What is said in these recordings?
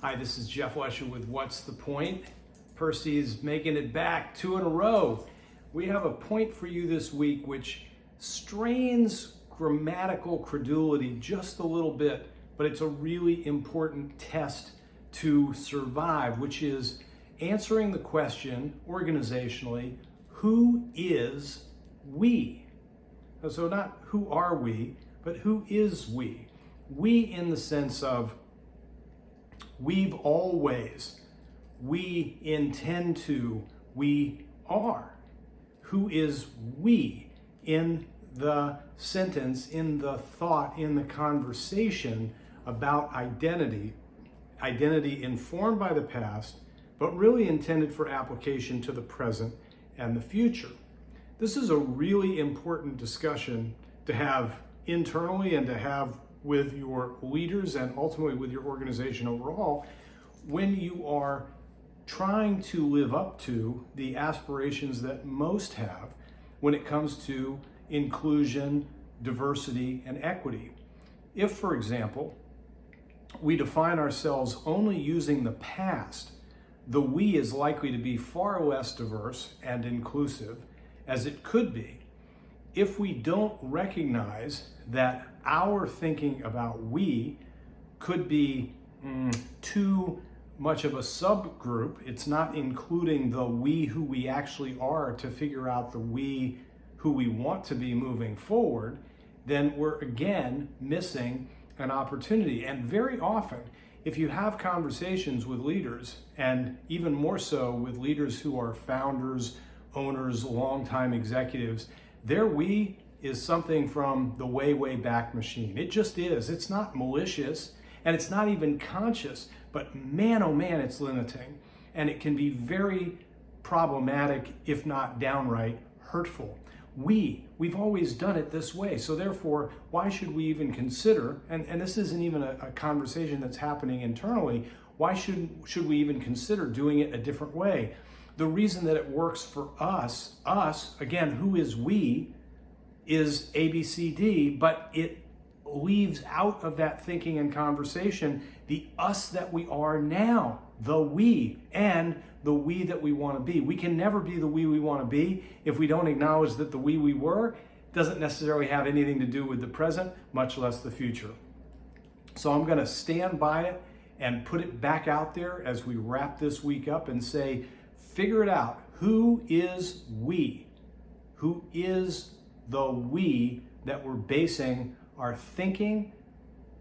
Hi, this is Jeff Lesher with What's the Point? Percy's making it back 2 in a row. We have a point for you this week which strains grammatical credulity just a little bit, but it's a really important test to survive, which is answering the question organizationally, who is we? So not who are we, but who is we? We in the sense of we've always, we intend to, we are. Who is we in the sentence, in the thought, in the conversation about identity? Identity informed by the past, but really intended for application to the present and the future. This is a really important discussion to have internally and to have with your leaders and ultimately with your organization overall when you are trying to live up to the aspirations that most have when it comes to inclusion, diversity, and equity. If, for example, we define ourselves only using the past, the we is likely to be far less diverse and inclusive as it could be. If we don't recognize that our thinking about we could be too much of a subgroup, it's not including the we who we actually are to figure out the we who we want to be moving forward, then we're again missing an opportunity. And very often, if you have conversations with leaders, and even more so with leaders who are founders, owners, longtime executives, their we is something from the way back machine. It just is. It's not malicious and it's not even conscious, but man, oh man, it's limiting. And it can be very problematic, if not downright hurtful. We've always done it this way. So therefore, why should we even consider, and this isn't even a conversation that's happening internally, why should we even consider doing it a different way? The reason that it works for us, again, who is we, is A, B, C, D, but it leaves out of that thinking and conversation the us that we are now, the we, and the we that we want to be. We can never be the we want to be if we don't acknowledge that the we were doesn't necessarily have anything to do with the present, much less the future. So I'm going to stand by it and put it back out there as we wrap this week up and say, figure it out. Who is we? Who is the we that we're basing our thinking,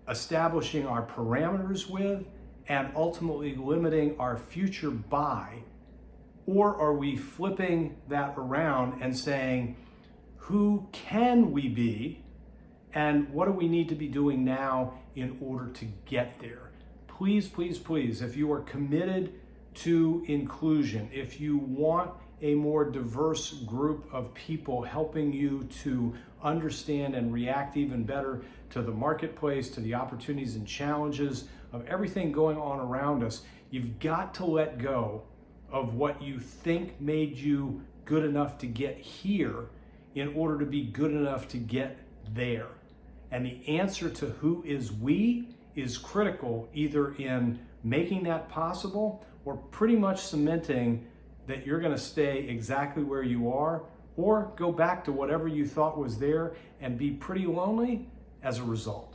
establishing our parameters with, and ultimately limiting our future by? Or are we flipping that around and saying, who can we be, and what do we need to be doing now in order to get there? Please, please, please, if you are committed to inclusion, if you want a more diverse group of people helping you to understand and react even better to the marketplace, to the opportunities and challenges of everything going on around us, you've got to let go of what you think made you good enough to get here in order to be good enough to get there. And the answer to who is we is critical, either in making that possible or pretty much cementing that you're going to stay exactly where you are, or go back to whatever you thought was there and be pretty lonely as a result.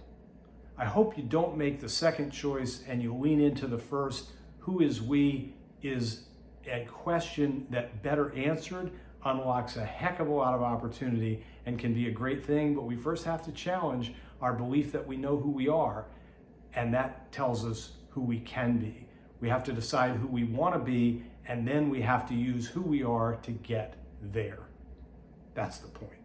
I hope you don't make the second choice and you lean into the first. Who is we is a question that, better answered, unlocks a heck of a lot of opportunity and can be a great thing, but we first have to challenge our belief that we know who we are, and that tells us who we can be. We have to decide who we want to be, and then we have to use who we are to get there. That's the point.